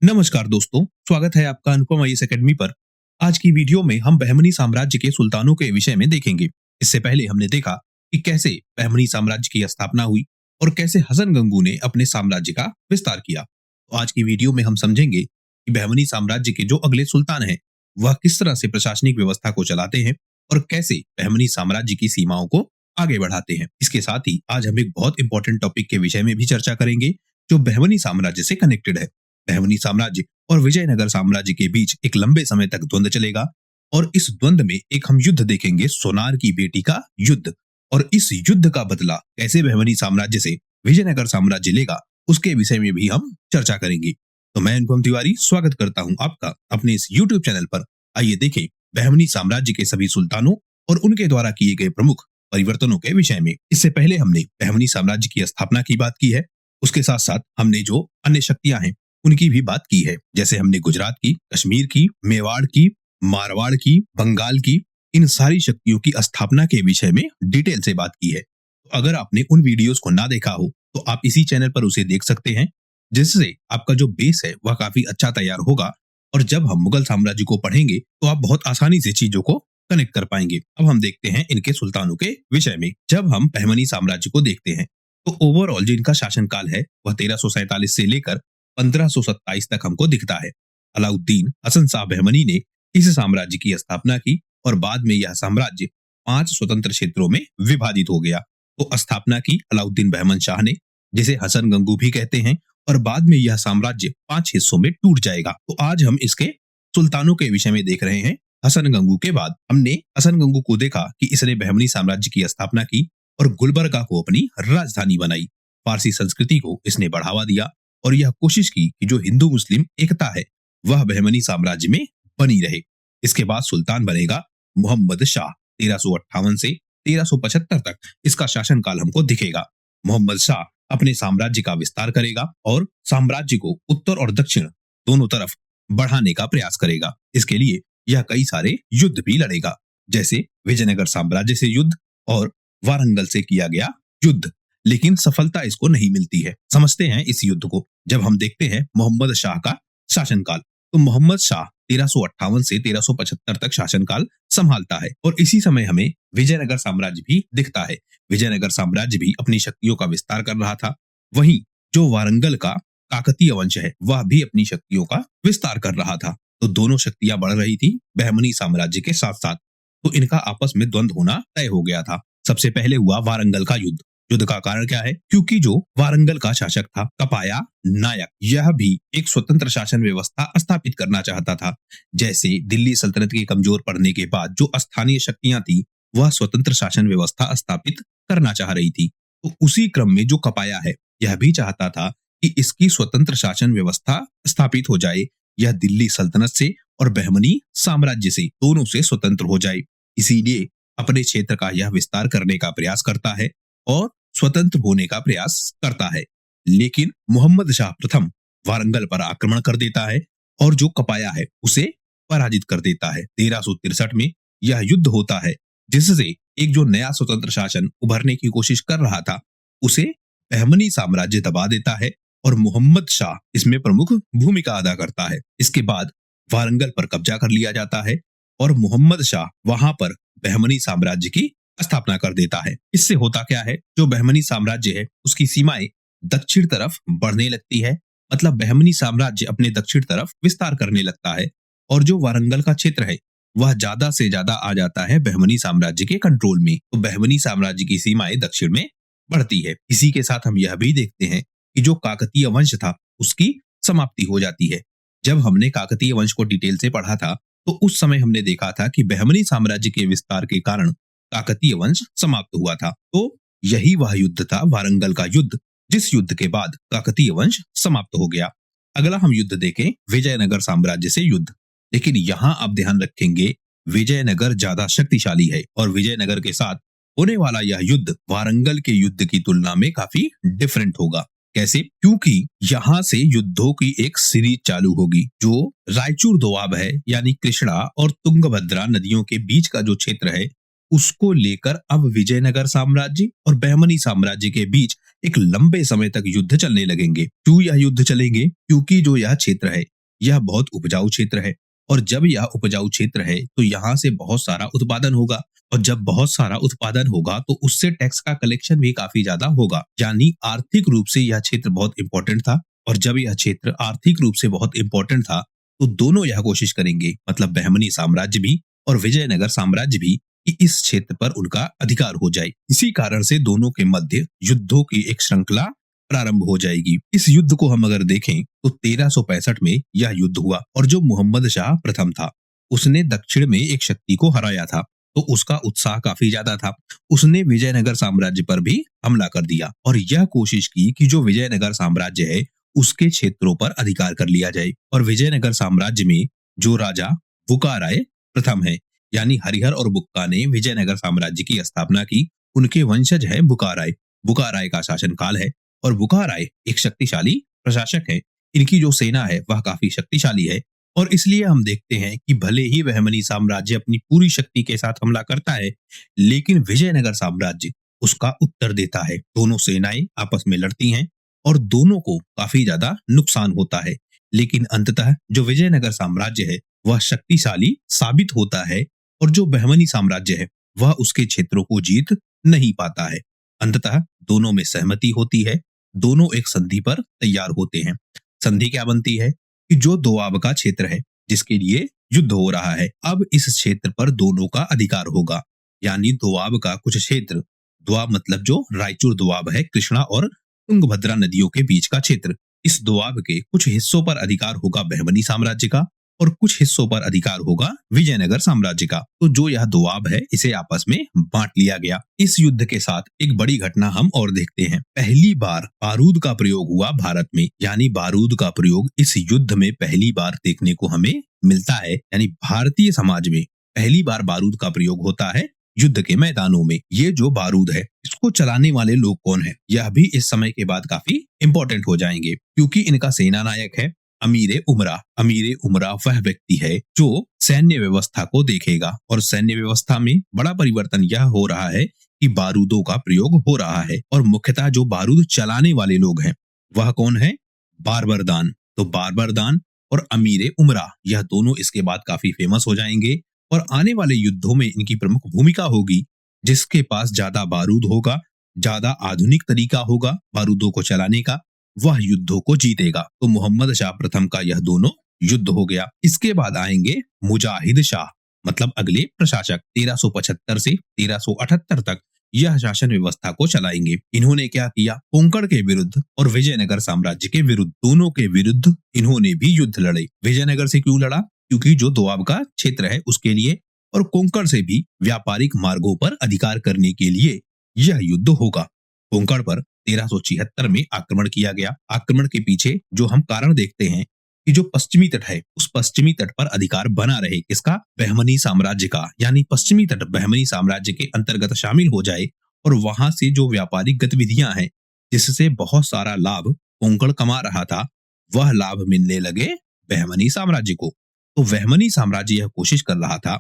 नमस्कार दोस्तों, स्वागत है आपका अनुपम आईएएस एकेडमी पर। आज की वीडियो में हम बहमनी साम्राज्य के सुल्तानों के विषय में देखेंगे। इससे पहले हमने देखा कि कैसे बहमनी साम्राज्य की स्थापना हुई और कैसे हसन गंगू ने अपने साम्राज्य का विस्तार किया। तो आज की वीडियो में हम समझेंगे कि बहमनी साम्राज्य के जो अगले सुल्तान हैं, वह किस तरह से प्रशासनिक व्यवस्था को चलाते हैं और कैसे बहमनी साम्राज्य की सीमाओं को आगे बढ़ाते हैं। इसके साथ ही आज हम एक बहुत इंपॉर्टेंट टॉपिक के विषय में भी चर्चा करेंगे, जो बहमनी साम्राज्य से कनेक्टेड है। बहमनी साम्राज्य और विजयनगर साम्राज्य के बीच एक लंबे समय तक द्वंद्व चलेगा और इस द्वंद्व में एक हम युद्ध देखेंगे, सोनार की बेटी का युद्ध। और इस युद्ध का बदला कैसे बहमनी साम्राज्य से विजयनगर साम्राज्य लेगा, उसके विषय में भी हम चर्चा करेंगे। तो मैं अनुपम तिवारी स्वागत करता हूं आपका अपने इस YouTube चैनल पर। आइए देखें बहमनी साम्राज्य के सभी सुल्तानों और उनके द्वारा किए गए प्रमुख परिवर्तनों के विषय में। इससे पहले हमने बहमनी साम्राज्य की स्थापना की बात की है, उसके साथ साथ हमने जो अन्य शक्तियां हैं उनकी भी बात की है। जैसे हमने गुजरात की, कश्मीर की, मेवाड़ की, मारवाड़ की, बंगाल की, इन सारी शक्तियों की स्थापना के विषय में डिटेल से बात की है। तो अगर आपने उन वीडियोस को ना देखा हो तो आप इसी चैनल पर उसे देख सकते हैं, जिससे आपका जो बेस है वह काफी अच्छा तैयार होगा और जब हम मुगल साम्राज्य को पढ़ेंगे तो आप बहुत आसानी से चीजों को कनेक्ट कर पाएंगे। अब हम देखते हैं इनके सुल्तानों के विषय में। जब हम बहमनी साम्राज्य को देखते हैं तो ओवरऑल जो इनका शासनकाल है वह 1347 से लेकर 1527 तक हमको दिखता है। अलाउद्दीन हसन शाह बहमनी ने इस साम्राज्य की स्थापना की और बाद में यह साम्राज्य 5 स्वतंत्र क्षेत्रों में विभाजित हो गया। तो स्थापना की अलाउद्दीन बहमन शाह ने, जिसे हसन गंगू भी कहते हैं, और बाद में यह साम्राज्य 5 हिस्सों में टूट जाएगा। तो आज हम इसके सुल्तानों के विषय में देख रहे हैं। हसन गंगू के बाद हमने हसन गंगू को देखा कि इसने बहमनी साम्राज्य की स्थापना की और गुलबर्गा को अपनी राजधानी बनाई। फारसी संस्कृति को इसने बढ़ावा दिया और यह कोशिश की कि जो हिंदू मुस्लिम एकता है वह बहमनी साम्राज्य में बनी रहे। इसके बाद सुल्तान बनेगा मोहम्मद शाह। 1358 से 1375 तक इसका शासनकाल हमको दिखेगा। मोहम्मद शाह अपने साम्राज्य का विस्तार करेगा और साम्राज्य को उत्तर और दक्षिण दोनों तरफ बढ़ाने का प्रयास करेगा। इसके लिए यह कई सारे युद्ध भी लड़ेगा, जैसे विजयनगर साम्राज्य से युद्ध और वारंगल से किया गया युद्ध, लेकिन सफलता इसको नहीं मिलती है। समझते हैं इस युद्ध को। जब हम देखते हैं मोहम्मद शाह का शासनकाल, तो मोहम्मद शाह 1358 से 1375 तक शासनकाल संभालता है और इसी समय हमें विजयनगर साम्राज्य भी दिखता है। विजयनगर साम्राज्य भी अपनी शक्तियों का विस्तार कर रहा था। वहीं जो वारंगल का काकतीय वंश है वह भी अपनी शक्तियों का विस्तार कर रहा था। तो दोनों शक्तियां बढ़ रही थी बहमनी साम्राज्य के साथ साथ। तो इनका आपस में द्वंद्व होना तय हो गया था। सबसे पहले हुआ वारंगल का युद्ध। युद्ध का कारण क्या है? क्योंकि जो वारंगल का शासक था कपाया नायक, यह भी एक स्वतंत्र शासन व्यवस्था स्थापित करना चाहता था। जैसे दिल्ली सल्तनत के कमजोर पड़ने के बाद जो स्थानीय शक्तियां थी वह स्वतंत्र शासन व्यवस्था स्थापित करना चाह रही थी। तो उसी क्रम में जो कपाया है यह भी चाहता था कि इसकी स्वतंत्र शासन व्यवस्था स्थापित हो जाए, यह दिल्ली सल्तनत से और बहमनी साम्राज्य से दोनों से स्वतंत्र हो जाए। इसीलिए अपने क्षेत्र का यह विस्तार करने का प्रयास करता है और स्वतंत्र होने का प्रयास करता है। लेकिन मोहम्मद शाह प्रथम वारंगल पर आक्रमण कर देता है और जो कपाया है उसे पराजित कर देता है। 1363 में यह युद्ध होता है, जिससे एक जो नया स्वतंत्र शासन उभरने की कोशिश कर रहा था उसे बहमनी साम्राज्य दबा देता है और मोहम्मद शाह इसमें प्रमुख भूमिका अदा करता है। इसके बाद वारंगल पर कब्जा कर लिया जाता है और मोहम्मद शाह वहां पर बहमनी साम्राज्य की स्थापना कर देता है। इससे होता क्या है, जो बहमनी साम्राज्य है उसकी सीमाएं दक्षिण तरफ बढ़ने लगती है, मतलब बहमनी साम्राज्य अपने दक्षिण तरफ विस्तार करने लगता है और जो वारंगल का क्षेत्र है वह ज्यादा से ज्यादा आ जाता है बहमनी साम्राज्य के कंट्रोल में। तो बहमनी साम्राज्य की सीमाएं दक्षिण में बढ़ती है। इसी के साथ हम यह भी देखते हैं कि जो काकतीय वंश था उसकी समाप्ति हो जाती है। जब हमने काकतीय वंश को डिटेल से पढ़ा था तो उस समय हमने देखा था कि बहमनी साम्राज्य के विस्तार के कारण काकतीय वंश समाप्त हुआ था। तो यही वह युद्ध था, वारंगल का युद्ध, जिस युद्ध के बाद काकतीय वंश समाप्त हो गया। अगला हम युद्ध देखें, विजयनगर साम्राज्य से युद्ध। लेकिन यहाँ आप ध्यान रखेंगे विजयनगर ज्यादा शक्तिशाली है और विजयनगर के साथ होने वाला यह युद्ध वारंगल के युद्ध की तुलना में काफी डिफरेंट होगा। कैसे? क्योंकि यहाँ से युद्धों की एक सीरीज चालू होगी। जो रायचूर दोआब है, यानी कृष्णा और तुंगभद्रा नदियों के बीच का जो क्षेत्र है, उसको लेकर अब विजयनगर साम्राज्य और बहमनी साम्राज्य के बीच एक लंबे समय तक युद्ध चलने लगेंगे। क्यों यह युद्ध चलेंगे? क्योंकि जो यह क्षेत्र है, यह बहुत उपजाऊ क्षेत्र है, और जब यह उपजाऊ क्षेत्र है तो यहाँ से बहुत सारा उत्पादन होगा, और जब बहुत सारा उत्पादन होगा तो उससे टैक्स का कलेक्शन भी काफी ज्यादा होगा। यानी आर्थिक रूप से यह क्षेत्र बहुत इंपॉर्टेंट था, और जब यह क्षेत्र आर्थिक रूप से बहुत इंपॉर्टेंट था तो दोनों यह कोशिश करेंगे, मतलब बहमनी साम्राज्य भी और विजयनगर साम्राज्य भी, कि इस क्षेत्र पर उनका अधिकार हो जाए। इसी कारण से दोनों के मध्य युद्धों की एक श्रृंखला प्रारंभ हो जाएगी। इस युद्ध को हम अगर देखें तो 1365 में यह युद्ध हुआ, और जो मोहम्मद शाह प्रथम था उसने दक्षिण में एक शक्ति को हराया था, तो उसका उत्साह काफी ज्यादा था। उसने विजयनगर साम्राज्य पर भी हमला कर दिया और यह कोशिश की कि जो विजयनगर साम्राज्य है उसके क्षेत्रों पर अधिकार कर लिया जाए। और विजयनगर साम्राज्य में जो राजा बुक्का राय प्रथम है, यानी हरिहर और बुक्का ने विजयनगर साम्राज्य की स्थापना की, उनके वंशज है बुक्का राय। बुक्का राय का शासनकाल है, और बुक्का राय एक शक्तिशाली प्रशासक है। इनकी जो सेना है वह काफी शक्तिशाली है, और इसलिए हम देखते हैं कि भले ही बहमनी साम्राज्य अपनी पूरी शक्ति के साथ हमला करता है, लेकिन विजयनगर साम्राज्य उसका उत्तर देता है। दोनों सेनाएं आपस में लड़ती हैं और दोनों को काफी ज्यादा नुकसान होता है, लेकिन अंततः जो विजयनगर साम्राज्य है वह शक्तिशाली साबित होता है, और जो बहमनी साम्राज्य है वह उसके क्षेत्रों को जीत नहीं पाता है। अंततः दोनों में सहमति होती है, दोनों एक संधि पर तैयार होते हैं। संधि क्या बनती है कि जो दोआब का क्षेत्र है जिसके लिए युद्ध हो रहा है, अब इस क्षेत्र पर दोनों का अधिकार होगा। यानी दोआब का कुछ क्षेत्र, दोआब मतलब जो रायचूर दोआब है, कृष्णा और तुंगभद्रा नदियों के बीच का क्षेत्र, इस दोआब के कुछ हिस्सों पर अधिकार होगा बहमनी साम्राज्य का, और कुछ हिस्सों पर अधिकार होगा विजयनगर साम्राज्य का। तो जो यह दोआब है इसे आपस में बांट लिया गया। इस युद्ध के साथ एक बड़ी घटना हम और देखते हैं। पहली बार बारूद का प्रयोग हुआ भारत में, यानी बारूद का प्रयोग इस युद्ध में पहली बार देखने को हमें मिलता है। यानी भारतीय समाज में पहली बार बारूद का प्रयोग होता है युद्ध के मैदानों में। ये जो बारूद है इसको चलाने वाले लोग कौन है, यह भी इस समय के बाद काफी इंपॉर्टेंट हो जाएंगे, क्योंकि इनका सेना नायक है अमीर उमरा। अमीर उमरा वह व्यक्ति है जो सैन्य व्यवस्था को देखेगा, और सैन्य व्यवस्था में बड़ा परिवर्तन यह हो रहा है कि बारूदों का प्रयोग हो रहा है, और मुख्यतः जो बारूद चलाने वाले लोग हैं वह कौन है, बारबरदान। तो बारबरदान और अमीर उमरा यह दोनों इसके बाद काफी फेमस हो जाएंगे, और आने वाले युद्धों में इनकी प्रमुख भूमिका होगी। जिसके पास ज्यादा बारूद होगा, ज्यादा आधुनिक तरीका होगा बारूदों को चलाने का, वह युद्धों को जीतेगा। तो मोहम्मद शाह प्रथम का यह दोनों युद्ध हो गया। इसके बाद आएंगे मुजाहिद शाह, मतलब अगले प्रशासक। 1375 से 1378 तक यह शासन व्यवस्था को चलाएंगे। इन्होंने क्या किया, कोंकण के विरुद्ध और विजयनगर साम्राज्य के विरुद्ध, दोनों के विरुद्ध इन्होंने भी युद्ध लड़े। विजयनगर से क्यों लड़ा, क्योंकि जो दोआब का क्षेत्र है उसके लिए, और कोंकण से भी व्यापारिक मार्गों पर अधिकार करने के लिए यह युद्ध होगा। कोंकण पर 1376 में आक्रमण किया गया। आक्रमण के पीछे जो हम कारण देखते हैं कि जो पश्चिमी तट है उस पश्चिमी तट पर अधिकार बना रहे, किसका, बहमनी साम्राज्य का। यानी पश्चिमी तट बहमनी साम्राज्य के अंतर्गत शामिल हो जाए, और वहां से जो व्यापारिक गतिविधियां हैं जिससे बहुत सारा लाभ कोंकण कमा रहा था, वह लाभ मिलने लगे बहमनी साम्राज्य को। तो बहमनी साम्राज्य यह कोशिश कर रहा था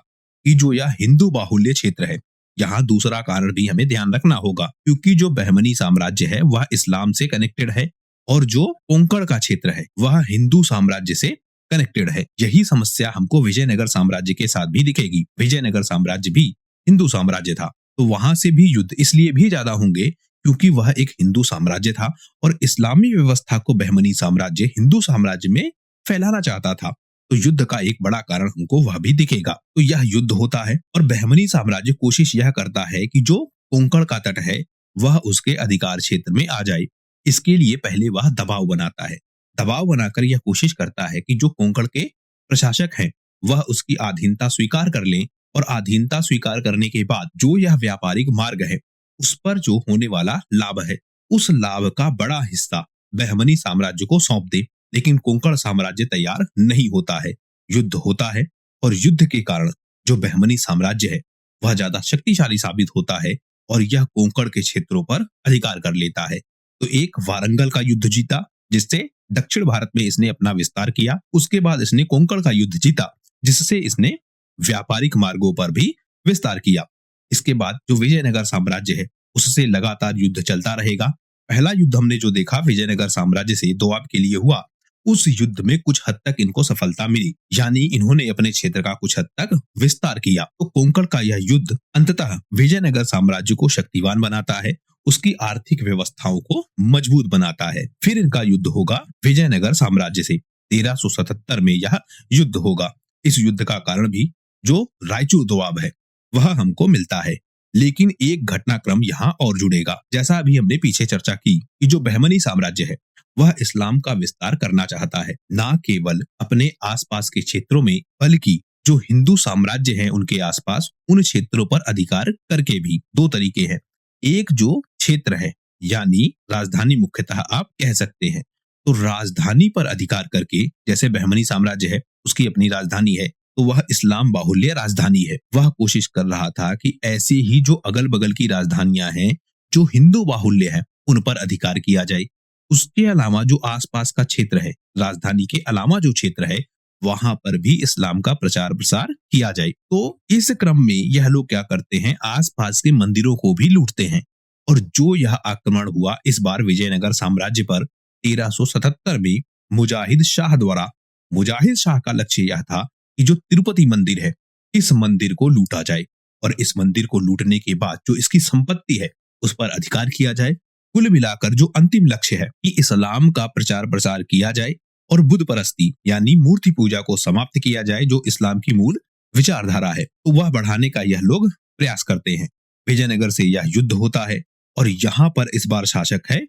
कि जो यह हिंदू बाहुल्य क्षेत्र है, यहाँ दूसरा कारण भी हमें ध्यान रखना होगा, क्योंकि जो बहमनी साम्राज्य है वह इस्लाम से कनेक्टेड है, और जो कोंकण का क्षेत्र है वह हिंदू साम्राज्य से कनेक्टेड है। यही समस्या हमको विजयनगर साम्राज्य के साथ भी दिखेगी। विजयनगर साम्राज्य भी हिंदू साम्राज्य था, तो वहां से भी युद्ध इसलिए भी ज्यादा होंगे क्योंकि वह एक हिंदू साम्राज्य था, और इस्लामी व्यवस्था को बहमनी साम्राज्य हिंदू साम्राज्य में फैलाना चाहता था। तो युद्ध का एक बड़ा कारण हमको वह भी दिखेगा। तो यह युद्ध होता है, और बहमनी साम्राज्य कोशिश यह करता है कि जो कोंकण का तट है वह उसके अधिकार क्षेत्र में आ जाए। इसके लिए पहले वह दबाव बनाता है। दबाव बनाकर यह कोशिश करता है कि जो कोंकण के प्रशासक हैं वह उसकी अधीनता स्वीकार कर लें, और अधीनता स्वीकार करने के बाद जो यह व्यापारिक मार्ग है उस पर जो होने वाला लाभ है उस लाभ का बड़ा हिस्सा बहमनी साम्राज्य को सौंप दे। लेकिन कोंकण साम्राज्य तैयार नहीं होता है। युद्ध होता है, और युद्ध के कारण जो बहमनी साम्राज्य है वह ज्यादा शक्तिशाली साबित होता है, और यह कोंकण के क्षेत्रों पर अधिकार कर लेता है। तो एक वारंगल का युद्ध जीता, जिससे दक्षिण भारत में इसने अपना विस्तार किया। उसके बाद इसने कोंकण का युद्ध जीता, जिससे इसने व्यापारिक मार्गों पर भी विस्तार किया। इसके बाद जो विजयनगर साम्राज्य है उससे लगातार युद्ध चलता रहेगा। पहला युद्ध हमने जो देखा विजयनगर साम्राज्य से दोआब के लिए हुआ, उस युद्ध में कुछ हद तक इनको सफलता मिली, यानी इन्होंने अपने क्षेत्र का कुछ हद तक विस्तार किया। तो कोंकण का यह युद्ध अंततः विजयनगर साम्राज्य को शक्तिवान बनाता है, उसकी आर्थिक व्यवस्थाओं को मजबूत बनाता है। फिर इनका युद्ध होगा विजयनगर साम्राज्य से। 1377 में यह युद्ध होगा। इस युद्ध का कारण भी जो रायचूर दोआब है वह हमको मिलता है, लेकिन एक घटनाक्रम यहाँ और जुड़ेगा। जैसा अभी हमने पीछे चर्चा की कि जो बहमनी साम्राज्य है वह इस्लाम का विस्तार करना चाहता है, ना केवल अपने आसपास के क्षेत्रों में बल्कि जो हिंदू साम्राज्य है उनके आसपास उन क्षेत्रों पर अधिकार करके भी। दो तरीके हैं, एक जो क्षेत्र है यानी राजधानी मुख्यतः आप कह सकते हैं, तो राजधानी पर अधिकार करके, जैसे बहमनी साम्राज्य है उसकी अपनी राजधानी है तो वह इस्लाम बाहुल्य राजधानी है। वह कोशिश कर रहा था कि ऐसे ही जो अगल बगल की राजधानियां हैं जो हिंदू बाहुल्य है उन पर अधिकार किया जाए। उसके अलावा जो आसपास का क्षेत्र है, राजधानी के अलावा जो क्षेत्र है वहां पर भी इस्लाम का प्रचार प्रसार किया जाए। तो इस क्रम में यह लोग क्या करते हैं, आसपास के मंदिरों को भी लूटते हैं। और जो यह आक्रमण हुआ इस बार विजयनगर साम्राज्य पर 1377 में मुजाहिद शाह द्वारा। मुजाहिद शाह का लक्ष्य यह था कि जो तिरुपति मंदिर है इस मंदिर को लूटा जाए और इस मंदिर को लूटने के बाद जो इसकी संपत्ति है उस पर अधिकार किया जाए। कुल मिलाकर जो अंतिम लक्ष्य है कि इस्लाम का प्रचार प्रसार किया जाए और बुद्ध परस्ती यानी मूर्ति पूजा को समाप्त किया जाए, जो इस्लाम की मूल विचारधारा है, तो वह बढ़ाने का यह लोग प्रयास करते हैं। विजयनगर से यह युद्ध होता है और यहाँ पर इस बार शासक है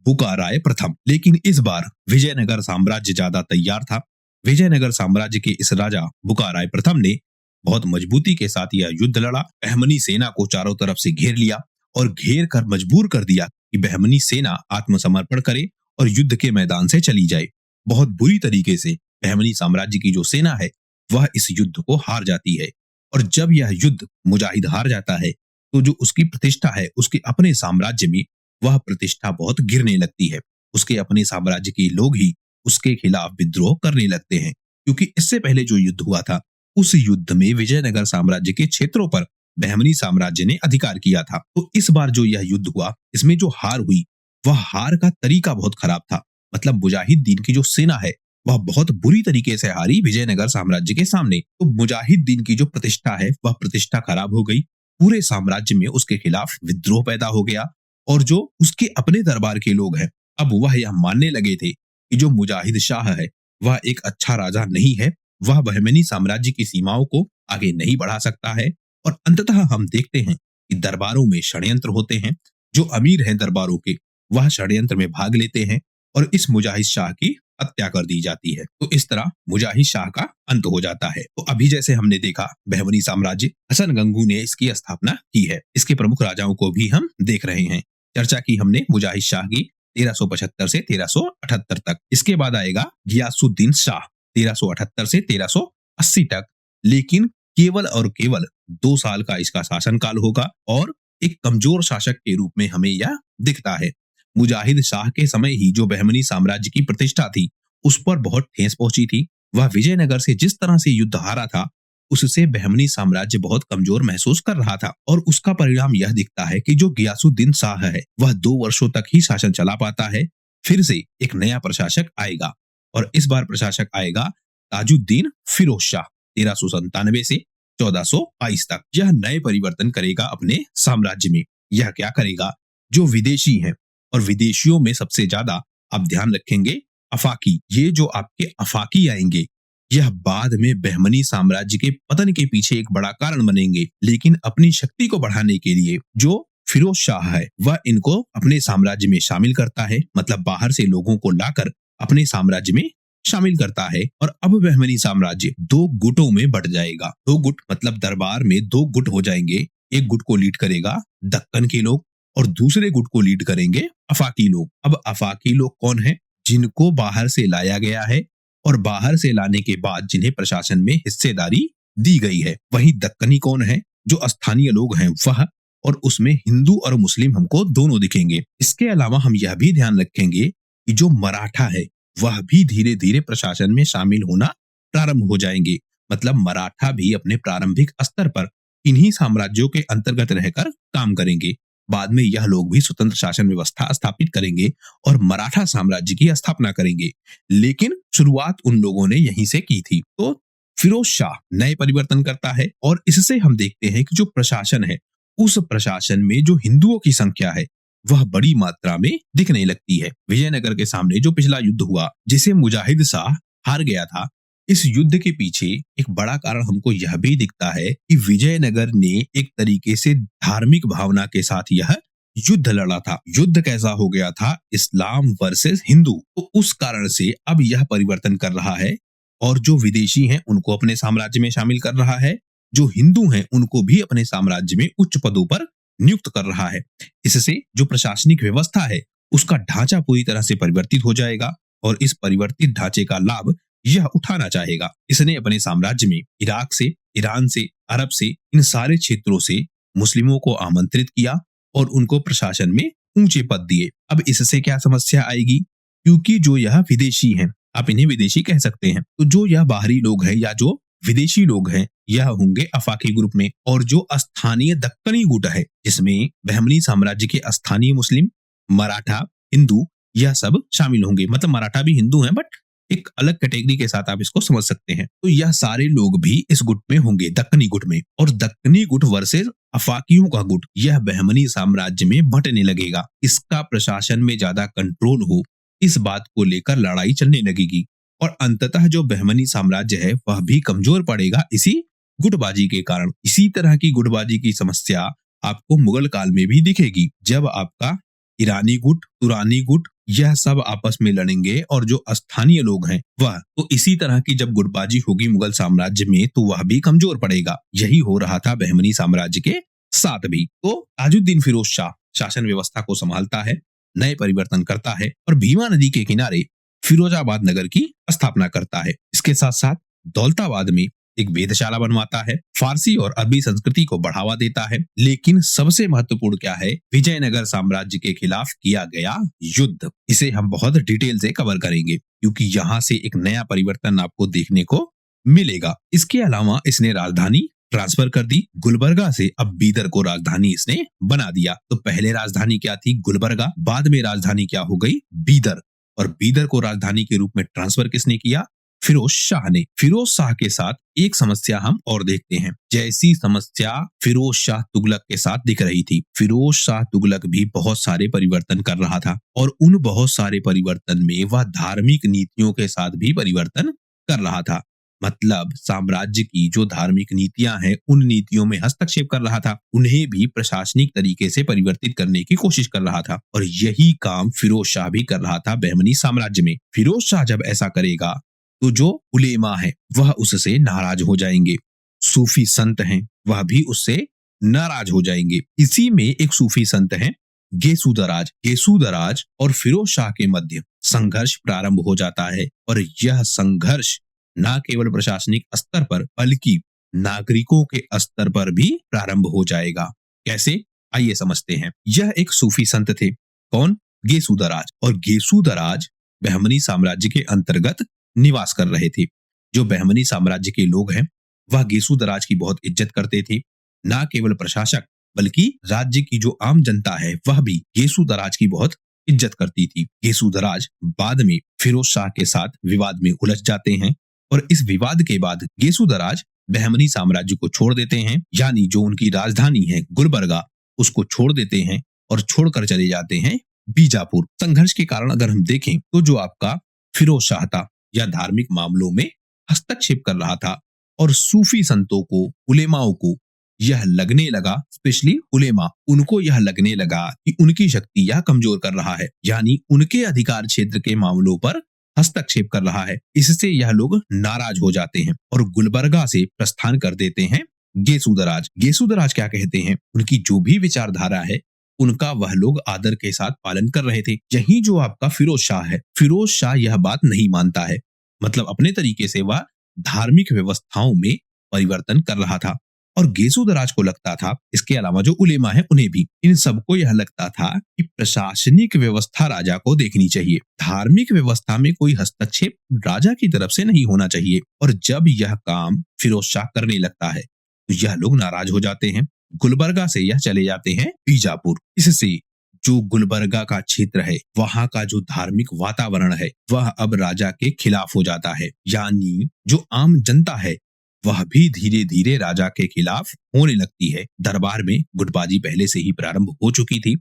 बुकाराय प्रथम। लेकिन इस बार विजयनगर साम्राज्य ज्यादा तैयार था। विजयनगर साम्राज्य के इस राजा बुकाराय प्रथम ने बहुत मजबूती के साथ यह युद्ध लड़ा। बहमनी सेना को चारों तरफ से घेर लिया और घेर कर मजबूर कर दिया कि बहमनी सेना आत्मसमर्पण करे और युद्ध के मैदान से चली जाए। बहुत बुरी तरीके से बहमनी साम्राज्य की जो सेना है वह इस युद्ध को हार जाती है। और जब यह युद्ध मुजाहिद हार जाता है तो जो उसकी प्रतिष्ठा है उसके अपने साम्राज्य में, वह प्रतिष्ठा बहुत गिरने लगती है। उसके अपने साम्राज्य के लोग ही उसके खिलाफ विद्रोह करने लगते हैं, क्योंकि इससे पहले जो युद्ध हुआ था उस युद्ध में विजयनगर साम्राज्य के क्षेत्रों पर बहमनी साम्राज्य ने अधिकार किया था। तो इस बार जो यह युद्ध हुआ इसमें जो हार हुई वह हार का तरीका बहुत खराब था। मतलब मुजाहिदीन की जो सेना है वह बहुत बुरी तरीके से हारी विजयनगर साम्राज्य के सामने। तो मुजाहिदीन की जो प्रतिष्ठा है वह प्रतिष्ठा खराब हो गई। पूरे साम्राज्य में उसके खिलाफ विद्रोह पैदा हो गया और जो उसके अपने दरबार के लोग हैं अब वह यह मानने लगे थे कि जो मुजाहिद शाह है वह एक अच्छा राजा नहीं है, वह बहमनी साम्राज्य की सीमाओं को आगे नहीं बढ़ा सकता है। और अंततः हम देखते हैं कि दरबारों में षड्यंत्र होते हैं। जो अमीर हैं दरबारों के वह षड्यंत्र में भाग लेते हैं और इस मुजाहिद शाह की हत्या कर दी जाती है। तो इस तरह मुजाहिद शाह का अंत हो जाता है। तो अभी जैसे हमने देखा बहमनी साम्राज्य, हसन गंगू ने इसकी स्थापना की है। इसके प्रमुख राजाओं को भी हम देख रहे हैं। चर्चा की हमने मुजाहिद शाह की 1375 से 1378 तक। इसके बाद आएगा गियासुद्दीन शाह 1378 से 1380 तक। लेकिन केवल और केवल 2 साल का इसका शासनकाल होगा और एक कमजोर शासक के रूप में हमें यह दिखता है। मुजाहिद शाह के समय ही जो बहमनी साम्राज्य की प्रतिष्ठा थी उस पर बहुत ठेस पहुंची थी। वह विजयनगर से जिस तरह से युद्ध हारा था उससे बहमनी साम्राज्य बहुत कमजोर महसूस कर रहा था। और उसका परिणाम यह दिखता है कि जो गियासुद्दीन शाह है वह 2 वर्षों तक ही शासन चला पाता है। फिर से एक नया प्रशासक आएगा और इस बार प्रशासक आएगा ताजुद्दीन फिरोज शाह 1397 से 1422 तक। यह नए परिवर्तन करेगा अपने साम्राज्य में। यह क्या करेगा, जो विदेशी हैं और विदेशियों में सबसे ज्यादा आप ध्यान रखेंगे अफाकी, ये जो आपके अफाकी आएंगे यह बाद में बहमनी साम्राज्य के पतन के पीछे एक बड़ा कारण बनेंगे। लेकिन अपनी शक्ति को बढ़ाने के लिए जो फिरोज शाह है वह इनको अपने साम्राज्य में शामिल करता है, मतलब बाहर से लोगों को लाकर अपने साम्राज्य में शामिल करता है। और अब बहमनी साम्राज्य 2 गुटों में बढ़ जाएगा। 2 गुट मतलब दरबार में 2 गुट हो जाएंगे। एक गुट को लीड करेगा दक्कन के लोग और दूसरे गुट को लीड करेंगे अफाकी लोग। अब अफाकी लोग कौन है, जिनको बाहर से लाया गया है और बाहर से लाने के बाद जिन्हें प्रशासन में हिस्सेदारी दी गई है। वहीं दक्कनी कौन है, जो स्थानीय लोग हैं वह, और उसमें हिंदू और मुस्लिम हमको दोनों दिखेंगे। इसके अलावा हम यह भी ध्यान रखेंगे कि जो मराठा है वह भी धीरे धीरे प्रशासन में शामिल होना प्रारंभ हो जाएंगे। मतलब मराठा भी अपने प्रारंभिक स्तर पर इन्हीं साम्राज्यों के अंतर्गत रहकर काम करेंगे। बाद में यह लोग भी स्वतंत्र शासन व्यवस्था स्थापित करेंगे और मराठा साम्राज्य की स्थापना करेंगे। लेकिन शुरुआत उन लोगों ने यहीं से की थी। तो फिरोज शाह नए परिवर्तन करता है और इससे हम देखते हैं कि जो प्रशासन है, उस प्रशासन में जो हिंदुओं की संख्या है वह बड़ी मात्रा में दिखने लगती है। विजयनगर के सामने जो पिछला युद्ध हुआ जिसे मुजाहिद शाह हार गया था, इस युद्ध के पीछे एक बड़ा कारण हमको यह भी दिखता है कि विजयनगर ने एक तरीके से धार्मिक भावना के साथ यह युद्ध लड़ा था। युद्ध कैसा हो गया था? इस्लाम वर्सेस हिंदू। तो उस कारण से अब यह परिवर्तन कर रहा है और जो विदेशी हैं उनको अपने साम्राज्य में शामिल कर रहा है, जो हिंदू हैं उनको भी अपने साम्राज्य में उच्च पदों पर नियुक्त कर रहा है। इससे जो प्रशासनिक व्यवस्था है उसका ढांचा पूरी तरह से परिवर्तित हो जाएगा और इस परिवर्तित ढांचे का लाभ यह उठाना चाहेगा। इसने अपने साम्राज्य में इराक से, ईरान से, अरब से, इन सारे क्षेत्रों से मुस्लिमों को आमंत्रित किया और उनको प्रशासन में ऊंचे पद दिए। अब इससे क्या समस्या आएगी? क्योंकि जो यह विदेशी हैं, आप इन्हें विदेशी कह सकते हैं, तो जो यह बाहरी लोग हैं या जो विदेशी लोग हैं यह होंगे अफाकी ग्रुप में, और जो स्थानीय दक्कनी गुट है जिसमें बहमनी साम्राज्य के स्थानीय मुस्लिम, मराठा, हिंदू यह सब शामिल होंगे। मतलब मराठा भी हिंदू हैं बट एक अलग कैटेगरी के साथ आप इसको समझ सकते हैं। तो यह सारे लोग भी इस गुट में होंगे, दक्कनी गुट में। और दक्कनी गुट वर्सेस अफाकियों का गुट यह बहमनी साम्राज्य में बंटने लगेगा। इसका प्रशासन में ज्यादा कंट्रोल हो, इस बात को लेकर लड़ाई चलने लगेगी और अंततः जो बहमनी साम्राज्य है वह भी कमजोर पड़ेगा इसी गुटबाजी के कारण। इसी तरह की गुटबाजी की समस्या आपको मुगल काल में भी दिखेगी, जब आपका ईरानी गुट, तुरानी गुट यह सब आपस में लड़ेंगे और जो स्थानीय लोग हैं वह, तो इसी तरह की जब गुटबाजी होगी मुगल साम्राज्य में तो वह भी कमजोर पड़ेगा। यही हो रहा था बहमनी साम्राज्य के साथ भी। तो ताजुद्दीन फिरोज शाह शासन व्यवस्था को संभालता है, नए परिवर्तन करता है और भीमा नदी के किनारे फिरोजाबाद नगर की स्थापना करता है। इसके साथ साथ दौलताबाद में एक वेधशाला बनवाता है, फारसी और अरबी संस्कृति को बढ़ावा देता है। लेकिन सबसे महत्वपूर्ण क्या है? विजयनगर साम्राज्य के खिलाफ किया गया युद्ध। इसे हम बहुत डिटेल से कवर करेंगे क्योंकि यहाँ से एक नया परिवर्तन आपको देखने को मिलेगा। इसके अलावा इसने राजधानी ट्रांसफर कर दी गुलबर्गा से, अब बीदर को राजधानी इसने बना दिया। तो पहले राजधानी क्या थी? गुलबर्गा। बाद में राजधानी क्या हो गई? बीदर। और बीदर को राजधानी के रूप में ट्रांसफर किसने किया? फिरोज शाह ने। फिरोज शाह के साथ एक समस्या हम और देखते हैं। जैसी समस्या फिरोज शाह तुगलक के साथ दिख रही थी, फिरोज शाह तुगलक भी बहुत सारे परिवर्तन कर रहा था और उन बहुत सारे परिवर्तन में वह धार्मिक नीतियों के साथ भी परिवर्तन कर रहा था। मतलब साम्राज्य की जो धार्मिक नीतियां हैं उन नीतियों में हस्तक्षेप कर रहा था, उन्हें भी प्रशासनिक तरीके से परिवर्तित करने की कोशिश कर रहा था। और यही काम फिरोज शाह भी कर रहा था बहमनी साम्राज्य में। फिरोज शाह जब ऐसा करेगा तो जो उलेमा है वह उससे नाराज हो जाएंगे, सूफी संत हैं वह भी उससे नाराज हो जाएंगे। इसी में एक सूफी संत हैं गेसूदराज। गेसूदराज और फिरोज शाह के मध्य संघर्ष प्रारंभ हो जाता है और यह संघर्ष न केवल प्रशासनिक स्तर पर बल्कि नागरिकों के स्तर पर भी प्रारंभ हो जाएगा। कैसे? आइए समझते हैं। यह एक सूफी संत थे। कौन? गेसूदराज। और गेसूदराज बहमनी साम्राज्य के अंतर्गत निवास कर रहे थे। जो बहमनी साम्राज्य के लोग हैं वह गेसूदराज की बहुत इज्जत करते थे। न केवल प्रशासक बल्कि राज्य की जो आम जनता है वह भी गेसूदराज की बहुत इज्जत करती थी। गेसूदराज बाद में फिरोज शाह के साथ विवाद में उलझ जाते हैं और इस विवाद के बाद गेसूदराज बहमनी साम्राज्य को छोड़ देते हैं, यानी जो उनकी राजधानी है गुलबर्गा उसको छोड़ देते हैं और छोड़कर चले जाते हैं बीजापुर। संघर्ष के कारण अगर हम देखें तो जो आपका फिरोज शाह था या धार्मिक मामलों में हस्तक्षेप कर रहा था और सूफी संतों को, उलेमाओं को यह लगने लगा, स्पेशली उलेमा, उनको यह लगने लगा कि उनकी शक्ति यह कमजोर कर रहा है, यानी उनके अधिकार क्षेत्र के मामलों पर हस्तक्षेप कर रहा है। इससे यह लोग नाराज हो जाते हैं और गुलबर्गा से प्रस्थान कर देते हैं गेसूदराज। गेसूदराज क्या कहते हैं? उनकी जो भी विचारधारा है उनका वह लोग आदर के साथ पालन कर रहे थे। यही जो आपका फिरोज शाह है, फिरोज शाह यह बात नहीं मानता है। मतलब अपने तरीके से वह धार्मिक व्यवस्थाओं में परिवर्तन कर रहा था और गेसूदराज को लगता था, इसके अलावा जो उलेमा है उन्हें भी, इन सबको यह लगता था कि प्रशासनिक व्यवस्था राजा को देखनी चाहिए, धार्मिक व्यवस्था में कोई हस्तक्षेप राजा की तरफ से नहीं होना चाहिए। और जब यह काम फिरोज शाह करने लगता है तो यह लोग नाराज हो जाते हैं गुलबर्गा से यह चले जाते हैं बीजापुर। इससे जो गुलबर्गा का क्षेत्र है, वहां का जो धार्मिक वातावरण है, वह अब राजा के खिलाफ हो जाता है। यानी जो आम जनता है वह भी धीरे धीरे राजा के खिलाफ होने लगती है। दरबार में गुटबाजी पहले से ही प्रारंभ हो चुकी थी।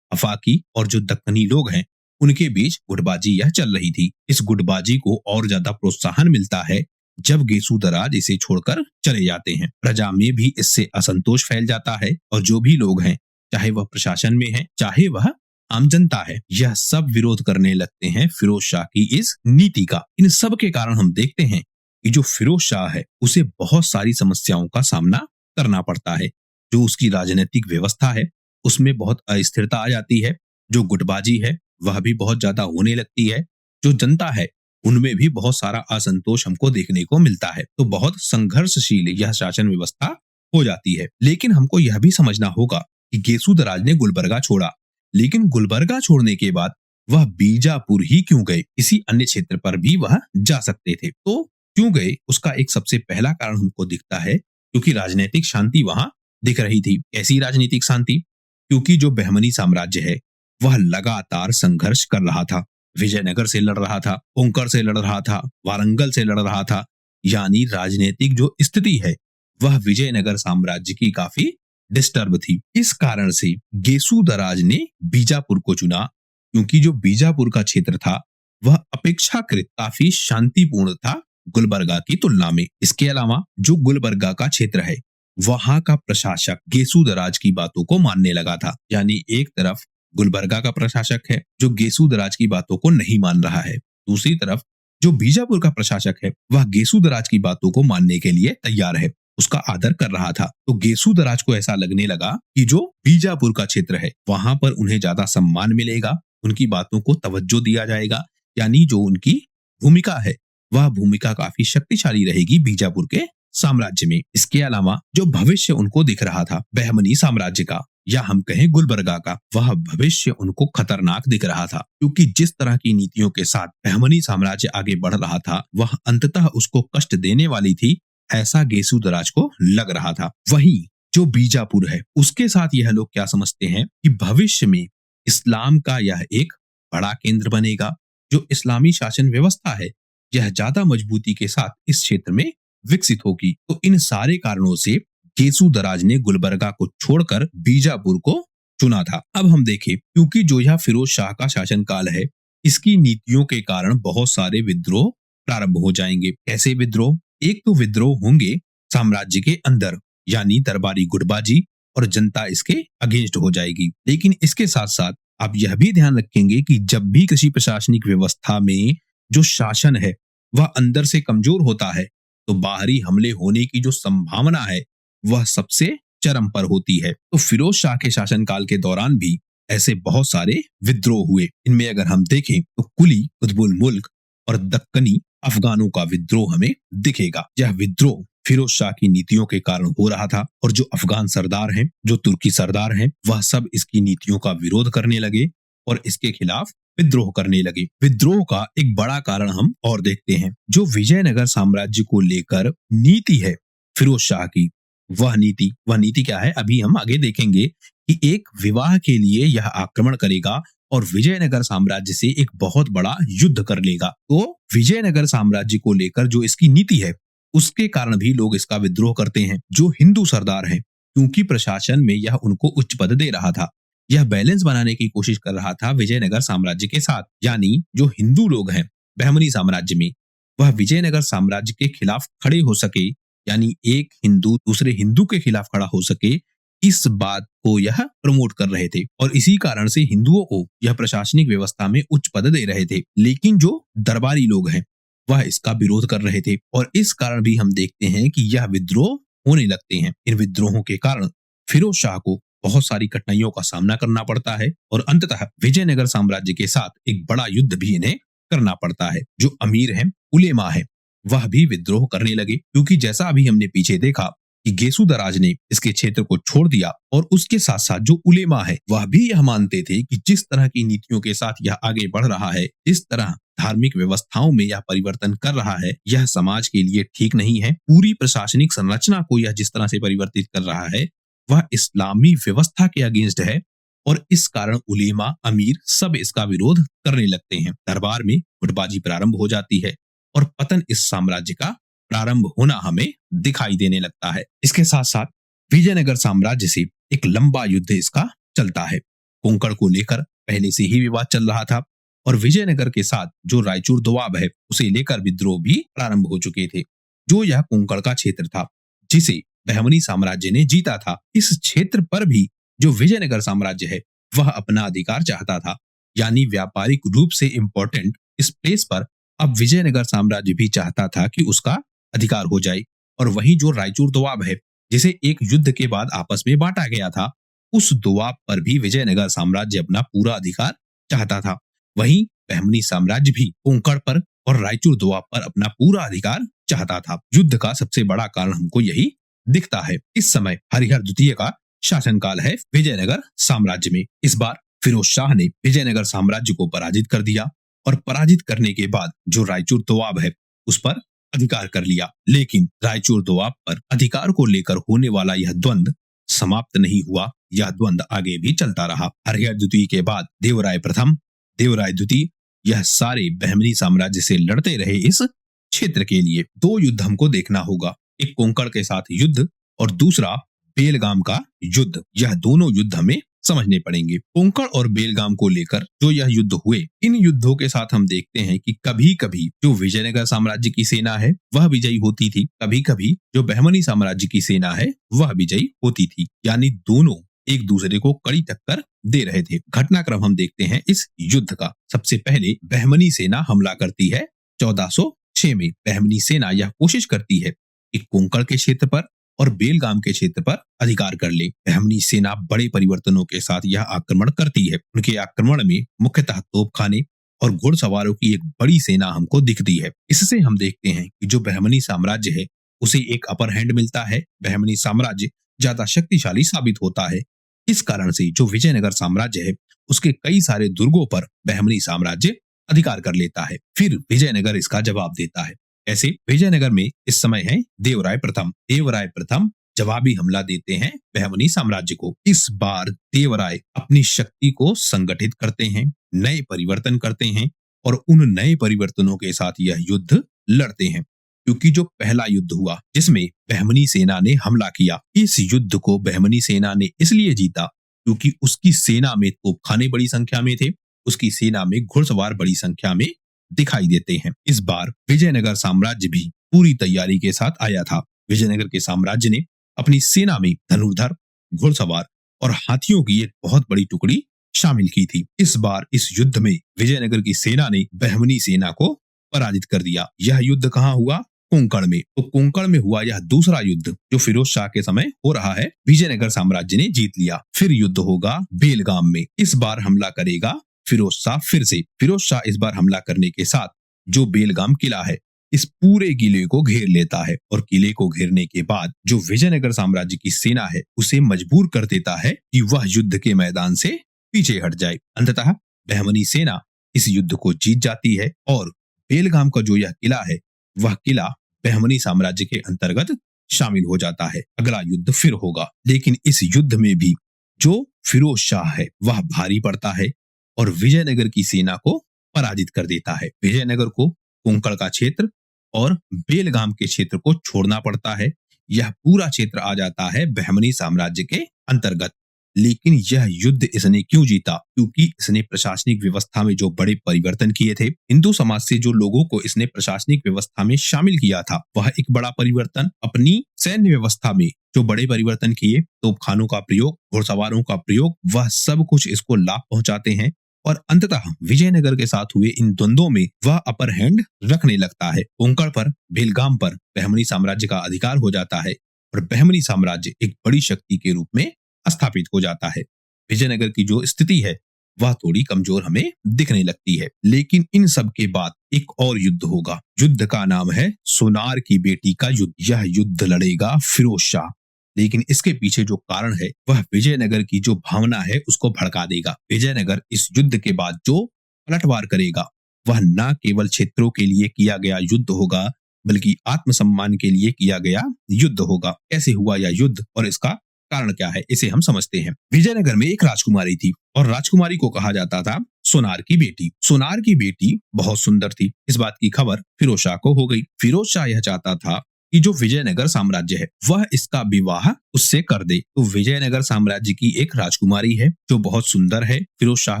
अफाकी और जो दक्कनी लोग हैं उनके बीच गुटबाजी यह चल रही थी। इस गुटबाजी को और ज्यादा प्रोत्साहन मिलता है जब गेसुदराज इसे छोड़कर चले जाते हैं। प्रजा में भी इससे असंतोष फैल जाता है और जो भी लोग हैं, चाहे वह प्रशासन में है चाहे वह आम जनता है, यह सब विरोध करने लगते हैं फिरोज शाह की इस नीति का। इन सब के कारण हम देखते हैं कि जो फिरोज शाह है उसे बहुत सारी समस्याओं का सामना करना पड़ता है। जो उसकी राजनीतिक व्यवस्था है उसमें बहुत अस्थिरता आ जाती है। जो गुटबाजी है वह भी बहुत ज्यादा होने लगती है। जो जनता है उनमें भी बहुत सारा असंतोष हमको देखने को मिलता है। तो बहुत संघर्षशील यह शासन व्यवस्था हो जाती है। लेकिन हमको यह भी समझना होगा कि गेसुदराज ने गुलबर्गा छोड़ा, लेकिन गुलबर्गा छोड़ने के बाद वह बीजापुर ही क्यों गए? किसी अन्य क्षेत्र पर भी वह जा सकते थे। तो क्यों गए? उसका एक सबसे पहला कारण हमको दिखता है क्योंकि राजनीतिक शांति वहां दिख रही थी। ऐसी राजनीतिक शांति क्योंकि जो बहमनी साम्राज्य है वह लगातार संघर्ष कर रहा था। विजयनगर से लड़ रहा था, कोंकण से लड़ रहा था, वारंगल से लड़ रहा था। यानी राजनीतिक जो स्थिति है वह विजयनगर साम्राज्य की काफी डिस्टर्ब थी। इस कारण से गेसुदराज ने बीजापुर को चुना क्योंकि जो बीजापुर का क्षेत्र था वह अपेक्षाकृत काफी शांतिपूर्ण था गुलबर्गा की तुलना में। इसके अलावा जो गुलबर्गा का क्षेत्र है वहां का प्रशासक गेसुदराज की बातों को मानने लगा था। यानी एक तरफ गुलबर्गा का प्रशासक है जो गेसुदराज की बातों को नहीं मान रहा है, दूसरी तरफ जो बीजापुर का प्रशासक है वह गेसुदराज की बातों को मानने के लिए तैयार है, उसका आदर कर रहा था। तो गेसुदराज को ऐसा लगने लगा कि जो बीजापुर का क्षेत्र है वहां पर उन्हें ज्यादा सम्मान मिलेगा, उनकी बातों को तवज्जो दिया जाएगा। यानी जो उनकी भूमिका है वह भूमिका काफी शक्तिशाली रहेगी बीजापुर के साम्राज्य में। इसके अलावा जो भविष्य उनको दिख रहा था बहमनी साम्राज्य का या हम कहें गुलबर्गा का, वह भविष्य उनको खतरनाक दिख रहा था क्योंकि जिस तरह की नीतियों के साथ बहमनी साम्राज्य आगे बढ़ रहा था वह अंततः उसको कष्ट देने वाली थी, ऐसा गेसुदराज को लग रहा था। वहीं जो बीजापुर है उसके साथ यह लोग क्या समझते हैं कि भविष्य में इस्लाम का यह एक बड़ा केंद्र बनेगा। जो इस्लामी शासन व्यवस्था है यह ज्यादा मजबूती के साथ इस क्षेत्र में विकसित होगी। तो इन सारे कारणों से गेसुदराज ने गुलबर्गा को छोड़कर बीजापुर को चुना था। अब हम देखें क्योंकि जो यह फिरोज शाह का शासनकाल है इसकी नीतियों के कारण बहुत सारे विद्रोह प्रारंभ हो जाएंगे। कैसे विद्रोह? एक तो विद्रोह होंगे साम्राज्य के अंदर, यानी दरबारी गुटबाजी और जनता इसके अगेंस्ट हो जाएगी। लेकिन इसके साथ साथ आप यह भी ध्यान रखेंगे कि जब भी किसी प्रशासनिक व्यवस्था में जो शासन है वह अंदर से कमजोर होता है तो बाहरी हमले होने की जो संभावना है वह सबसे चरम पर होती है। तो फिरोज शाह के शासनकाल के दौरान भी ऐसे बहुत सारे विद्रोह हुए। इनमें अगर हम देखें तो कुली, कुतुबुल मुल्क और दक्कनी अफगानों का विद्रोह हमें दिखेगा। यह विद्रोह फिरोज शाह की नीतियों के कारण हो रहा था और जो अफगान सरदार हैं, जो तुर्की सरदार हैं, वह सब इसकी नीतियों का विरोध करने लगे और इसके खिलाफ विद्रोह करने लगे। विद्रोह का एक बड़ा कारण हम और देखते हैं। जो विजयनगर साम्राज्य को लेकर नीति है फिरोज शाह की, वह नीति क्या है अभी हम आगे देखेंगे कि एक विवाह के लिए यह आक्रमण करेगा और विजयनगर साम्राज्य से एक बहुत बड़ा युद्ध कर लेगा। तो विजयनगर साम्राज्य को लेकर जो इसकी नीति है उसके कारण भी लोग इसका विद्रोह करते हैं। जो हिंदू सरदार हैं, क्योंकि प्रशासन में यह उनको उच्च पद दे रहा था, यह बैलेंस बनाने की कोशिश कर रहा था विजयनगर साम्राज्य के साथ। यानी जो हिंदू लोग हैं बहमनी साम्राज्य में, वह विजयनगर साम्राज्य के खिलाफ खड़े हो सके, यानी एक हिंदू दूसरे हिंदू के खिलाफ खड़ा हो सके, इस बात को यह प्रमोट कर रहे थे और इसी कारण से हिंदुओं को यह प्रशासनिक व्यवस्था में उच्च पद दे रहे थे। लेकिन जो दरबारी लोग हैं वह इसका विरोध कर रहे थे और इस कारण भी हम देखते हैं कि यह विद्रोह होने लगते हैं। इन विद्रोहों के कारण फिरोज शाह को बहुत सारी कठिनाइयों का सामना करना पड़ता है और अंततः विजयनगर साम्राज्य के साथ एक बड़ा युद्ध भी इन्हें करना पड़ता है। जो अमीर हैं, उलेमा है, वह भी विद्रोह करने लगे क्योंकि जैसा अभी हमने पीछे देखा कि गेसुदराज ने इसके क्षेत्र को छोड़ दिया और उसके साथ साथ जो उलेमा है वह भी यह मानते थे कि जिस तरह की नीतियों के साथ यह आगे बढ़ रहा है, जिस तरह धार्मिक व्यवस्थाओं में यह परिवर्तन कर रहा है, यह समाज के लिए ठीक नहीं है। पूरी प्रशासनिक संरचना को यह जिस तरह से परिवर्तित कर रहा है वह इस्लामी व्यवस्था के अगेंस्ट है और इस कारण उलेमा, अमीर सब इसका विरोध करने लगते हैं। दरबार में गुटबाजी प्रारंभ हो जाती है और पतन इस साम्राज्य का प्रारंभ होना हमें दिखाई देने लगता है। इसके साथ साथ विजयनगर साम्राज्य से एक लंबा युद्ध इसका चलता है। कोंकण को लेकर पहले से ही विवाद चल रहा था और विजयनगर के साथ जो रायचूर दोआब है उसे लेकर विद्रोह भी प्रारंभ हो चुके थे। जो यह कोंकण का क्षेत्र था जिसे बहमनी साम्राज्य ने जीता था, इस क्षेत्र पर भी जो विजयनगर साम्राज्य है वह अपना अधिकार चाहता था। यानी व्यापारिक रूप से इंपॉर्टेंट इस प्लेस पर अब विजयनगर साम्राज्य भी चाहता था कि उसका अधिकार हो जाए। और वहीं जो रायचूर दोआब है जिसे एक युद्ध के बाद आपस में बांटा गया था, उस दोआब पर भी विजयनगर साम्राज्य अपना पूरा अधिकार चाहता था। वहीं बहमनी साम्राज्य भी कोंकण पर और रायचूर दोआब पर अपना पूरा अधिकार चाहता था। युद्ध का सबसे बड़ा कारण हमको यही दिखता है। इस समय हरिहर द्वितीय का शासनकाल है विजयनगर साम्राज्य में। इस बार फिरोज शाह ने विजयनगर साम्राज्य को पराजित कर दिया और पराजित करने के बाद जो रायचूर दोआब है उस पर अधिकार कर लिया। लेकिन रायचूर दोआब पर अधिकार को लेकर होने वाला यह द्वंद्व समाप्त नहीं हुआ, यह द्वंद्व आगे भी चलता रहा। हरिहर द्वितीय के बाद देवराय प्रथम, देवराय द्वितीय, यह सारे बहमनी साम्राज्य से लड़ते रहे इस क्षेत्र के लिए। दो युद्ध हमको देखना होगा, एक कोंकण के साथ युद्ध और दूसरा बेलगाम का युद्ध। यह दोनों युद्ध हमें समझने पड़ेंगे। कोंकण और बेलगाम को लेकर जो यह युद्ध हुए, इन युद्धों के साथ हम देखते हैं कि कभी कभी जो विजयनगर साम्राज्य की सेना है वह विजयी होती थी, कभी कभी जो बहमनी साम्राज्य की सेना है वह विजयी होती थी। यानी दोनों एक दूसरे को कड़ी टक्कर दे रहे थे। घटनाक्रम हम देखते हैं इस युद्ध का। सबसे पहले बहमनी सेना हमला करती है 1406 में। बहमनी सेना यह कोशिश करती है कि कोंकण के क्षेत्र पर और बेलगाम के क्षेत्र पर अधिकार कर ले। बहमनी सेना बड़े परिवर्तनों के साथ यह आक्रमण करती है। उनके आक्रमण में मुख्यतः तोपखाने और घुड़सवारों की एक बड़ी सेना हमको दिखती है। इससे हम देखते हैं कि जो बहमनी साम्राज्य है उसे एक अपर हैंड मिलता है। बहमनी साम्राज्य ज्यादा शक्तिशाली साबित होता है। इस कारण से जो विजयनगर साम्राज्य है उसके कई सारे दुर्गों पर बहमनी साम्राज्य अधिकार कर लेता है। फिर विजयनगर इसका जवाब देता है। ऐसे विजयनगर में इस समय है देवराय प्रथम। देवराय प्रथम जवाबी हमला देते हैं बहमनी साम्राज्य को। इस बार देवराय अपनी शक्ति को संगठित करते हैं, नए परिवर्तन करते हैं और उन नए परिवर्तनों के साथ यह युद्ध लड़ते हैं। क्योंकि जो पहला युद्ध हुआ जिसमें बहमनी सेना ने हमला किया, इस युद्ध को बहमनी सेना ने इसलिए जीता क्योंकि उसकी सेना में तोपखाने बड़ी संख्या में थे, उसकी सेना में घुड़सवार बड़ी संख्या में दिखाई देते हैं। इस बार विजयनगर साम्राज्य भी पूरी तैयारी के साथ आया था। विजयनगर के साम्राज्य ने अपनी सेना में धनुर्धर, घुड़सवार और हाथियों की एक बहुत बड़ी टुकड़ी शामिल की थी। इस बार इस युद्ध में विजयनगर की सेना ने बहमनी सेना को पराजित कर दिया। यह युद्ध कहाँ हुआ? कोंकण में। तो कोंकण में हुआ यह दूसरा युद्ध जो फिरोज शाह के समय हो रहा है। विजयनगर साम्राज्य ने जीत लिया। फिर युद्ध होगा बेलगाम में। इस बार हमला करेगा फिरोज शाह फिर से। फिरोज शाह इस बार हमला करने के साथ जो बेलगाम किला है इस पूरे किले को घेर लेता है और किले को घेरने के बाद जो विजयनगर साम्राज्य की सेना है उसे मजबूर कर देता है कि वह युद्ध के मैदान से पीछे हट जाए। अंततः बहमनी सेना इस युद्ध को जीत जाती है और बेलगाम का जो यह किला है वह किला बहमनी साम्राज्य के अंतर्गत शामिल हो जाता है। अगला युद्ध फिर होगा, लेकिन इस युद्ध में भी जो फिरोज शाह है वह भारी पड़ता है और विजयनगर की सेना को पराजित कर देता है। विजयनगर को कोंकण का क्षेत्र और बेलगाम के क्षेत्र को छोड़ना पड़ता है। यह पूरा क्षेत्र आ जाता है बहमनी साम्राज्य के अंतर्गत। लेकिन यह युद्ध इसने क्यों जीता? क्योंकि इसने प्रशासनिक व्यवस्था में जो बड़े परिवर्तन किए थे, हिंदू समाज से जो लोगों को इसने प्रशासनिक व्यवस्था में शामिल किया था वह एक बड़ा परिवर्तन। अपनी सैन्य व्यवस्था में जो बड़े परिवर्तन किए, तोपखानों का प्रयोग, घुड़सवारों का प्रयोग, वह सब कुछ इसको लाभ पहुंचाते हैं और अंततः विजयनगर के साथ हुए इन द्वंद्वों में वह अपर हैंड रखने लगता है। कोंकण पर, बेलगाम पर बहमनी साम्राज्य का अधिकार हो जाता है और बहमनी साम्राज्य एक बड़ी शक्ति के रूप में स्थापित हो जाता है। विजयनगर की जो स्थिति है वह थोड़ी कमजोर हमें दिखने लगती है। लेकिन इन सब के बाद एक और युद्ध होगा। युद्ध का नाम है सोनार की बेटी का युद्ध। यह युद्ध लड़ेगा फिरोज शाह, लेकिन इसके पीछे जो कारण है वह विजयनगर की जो भावना है उसको भड़का देगा। विजयनगर इस युद्ध के बाद जो पलटवार करेगा वह न केवल क्षेत्रों के लिए किया गया युद्ध होगा बल्कि आत्मसम्मान के लिए किया गया युद्ध होगा। कैसे हुआ यह युद्ध और इसका कारण क्या है इसे हम समझते हैं। विजयनगर में एक राजकुमारी थी और राजकुमारी को कहा जाता था सोनार की बेटी। सोनार की बेटी बहुत सुंदर थी। इस बात की खबर फिरोज शाह को हो गई। फिरोज शाह यह चाहता था कि जो विजयनगर साम्राज्य है वह इसका विवाह उससे कर दे। तो विजयनगर साम्राज्य की एक राजकुमारी है जो बहुत सुंदर है। फिरोज शाह